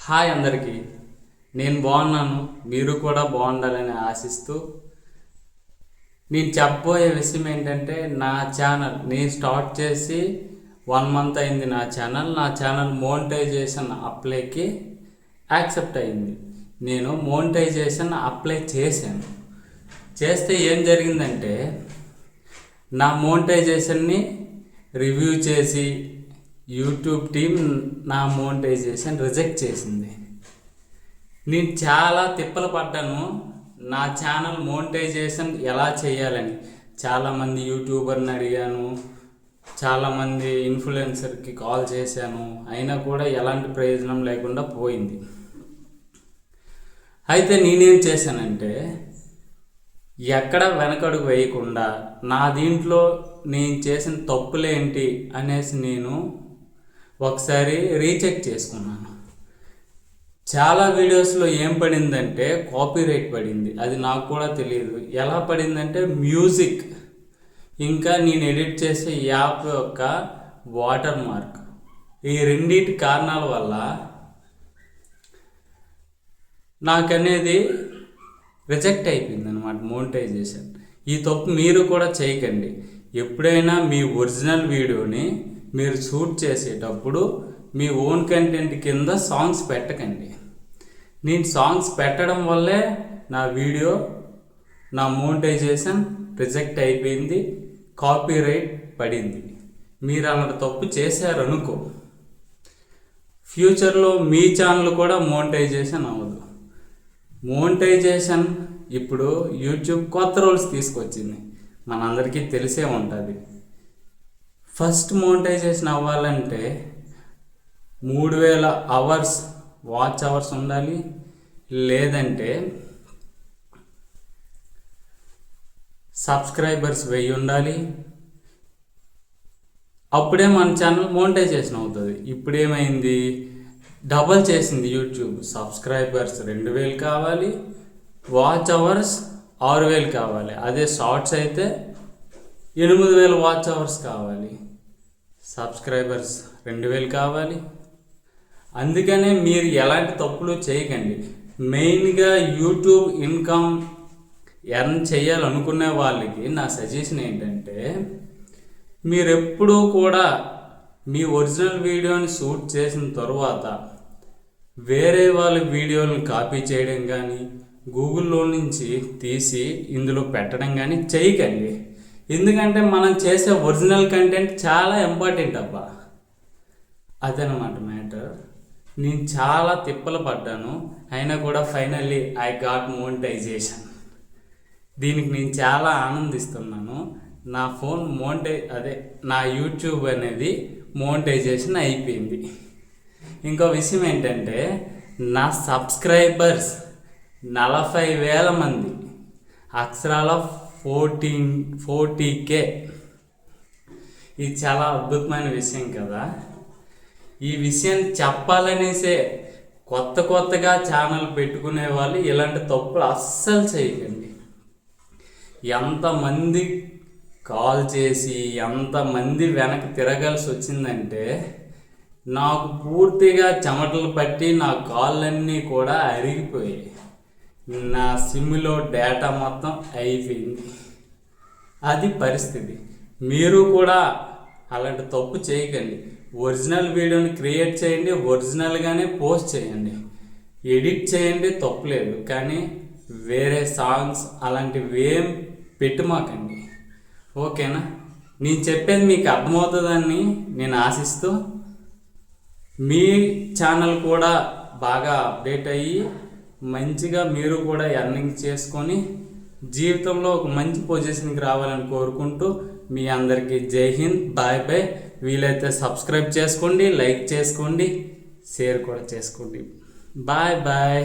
Hi అందరికీ. నేను బాగున్నాను, మీరు కూడా బాగుండాలని ఆశిస్తూ నేను చెప్పబోయే విషయం ఏంటంటే, నా ఛానల్ నేను స్టార్ట్ చేసి 1 మంత్ అయింది. నా ఛానల్ మోనిటైజేషన్ అప్లైకి యాక్సెప్ట్ అయింది. నేను మోనిటైజేషన్ అప్లై చేస్తే ఏం జరిగిందంటే, నా మోనిటైజేషన్ని రివ్యూ చేసి యూట్యూబ్ టీం నా మోనిటైజేషన్ రిజెక్ట్ చేసింది. నేను చాలా తిప్పలు పడ్డాను నా ఛానల్ మోనిటైజేషన్ ఎలా చేయాలని. చాలామంది యూట్యూబర్ని అడిగాను, చాలామంది ఇన్ఫ్లుయెన్సర్కి కాల్ చేశాను, అయినా కూడా ఎలాంటి ప్రయోజనం లేకుండా పోయింది. అయితే నేనేం చేశానంటే, ఎక్కడ వెనకడుగు వేయకుండా నా దీంట్లో నేను చేసిన తప్పులేంటి అనేసి నేను ఒకసారి రీచెక్ చేసుకున్నాను. చాలా వీడియోస్లో ఏం పడిందంటే కాపీరైట్ పడింది. అది నాకు కూడా తెలియదు. ఎలా పడిందంటే మ్యూజిక్, ఇంకా నేను ఎడిట్ చేసే యాప్ యొక్క వాటర్ మార్క్, ఈ రెండింటి కారణాల వల్ల నాకనేది రిజెక్ట్ అయిపోయింది అనమాట మోనిటైజేషన్. ఈ తప్పు మీరు కూడా చేయకండి. ఎప్పుడైనా మీ ఒరిజినల్ వీడియోని మీరు షూట్ చేసేటప్పుడు మీ ఓన్ కంటెంట్ కింద సాంగ్స్ పెట్టకండి. నేను సాంగ్స్ పెట్టడం వల్లే నా మోనిటైజేషన్ రిజెక్ట్ అయిపోయింది, కాపీరైట్ పడింది. మీరు అలాంటి తప్పు చేశారనుకో, ఫ్యూచర్లో మీ ఛానల్ కూడా మోనిటైజేషన్ అవ్వదు. మోనిటైజేషన్ ఇప్పుడు యూట్యూబ్ కొత్త రూల్స్ తీసుకొచ్చింది, మనందరికీ తెలిసే ఉంటుంది. ఫస్ట్ మోనిటైజేషన్ అవ్వాలంటే 3000 అవర్స్ వాచ్ అవర్స్ ఉండాలి, లేదంటే సబ్స్క్రైబర్స్ 1000 ఉండాలి. అప్పుడే మన ఛానల్ మోనిటైజేషన్ అవుతుంది. ఇప్పుడేమైంది, డబల్ చేసింది యూట్యూబ్. సబ్స్క్రైబర్స్ 2000 కావాలి, వాచ్ అవర్స్ 6000 కావాలి. అదే షార్ట్స్ అయితే 8000 వాచ్ అవర్స్ కావాలి, సబ్స్క్రైబర్స్ 2000 కావాలి. అందుకనే మీరు ఎలాంటి తప్పులు చేయకండి. మెయిన్గా యూట్యూబ్ ఇన్కమ్ ఎర్న్ చేయాలనుకునే వాళ్ళకి నా సజెషన్ ఏంటంటే, మీరు ఎప్పుడూ కూడా మీ ఒరిజినల్ వీడియోని షూట్ చేసిన తర్వాత వేరే వాళ్ళ వీడియోలను కాపీ చేయడం కానీ, గూగుల్లో నుంచి తీసి ఇందులో పెట్టడం కానీ చేయకండి. ఎందుకంటే మనం చేసే ఒరిజినల్ కంటెంట్ చాలా ఇంపార్టెంట్ అబ్బా. అదనమాట మ్యాటర్. నేను చాలా తిప్పలు పడ్డాను, అయినా కూడా ఫైనల్లీ ఐ గాట్ మోనిటైజేషన్. దీనికి నేను చాలా ఆనందిస్తున్నాను. నా ఫోన్ నా యూట్యూబ్ అనేది మోనిటైజేషన్ అయిపోయింది. ఇంకో విషయం ఏంటంటే, నా సబ్స్క్రైబర్స్ 40,000 మంది, అక్షరాల 40K. ఇది చాలా అద్భుతమైన విషయం కదా. ఈ విషయం చెప్పాలనేసే కొత్తగా ఛానల్ పెట్టుకునే వాళ్ళు ఇలాంటి తప్పులు అస్సలు చేయకండి. ఎంతమంది కాల్ చేసి ఎంతమంది వెనక్కి తిరగాల్సి వచ్చిందంటే, నాకు పూర్తిగా చెమటలు పట్టి నా కాళ్ళన్నీ కూడా అరిగిపోయాయి. నా సిమ్లో డేటా మొత్తం అయిపోయింది. అది పరిస్థితి. మీరు కూడా అలాంటి తప్పు చేయకండి. ఒరిజినల్ వీడియోని క్రియేట్ చేయండి, ఒరిజినల్గానే పోస్ట్ చేయండి, ఎడిట్ చేయండి, తప్పులేదు. కానీ వేరే సాంగ్స్ అలాంటివి ఏం పెట్టుమాకండి. ఓకేనా? నేను చెప్పేది మీకు అర్థమవుతుందని నేను ఆశిస్తూ, మీ ఛానల్ కూడా బాగా అప్డేట్ అయ్యి మంచిగా మీరు కూడా ఎర్నింగ్ చేసుకొని జీవితంలో ఒక మంచి పొజిషన్కి రావాలని కోరుకుంటూ, మీ అందరికీ జై హింద్, బాయ్ బాయ్. వీలైతే సబ్స్క్రైబ్ చేసుకోండి, లైక్ చేసుకోండి, షేర్ కూడా చేసుకోండి. Bye bye.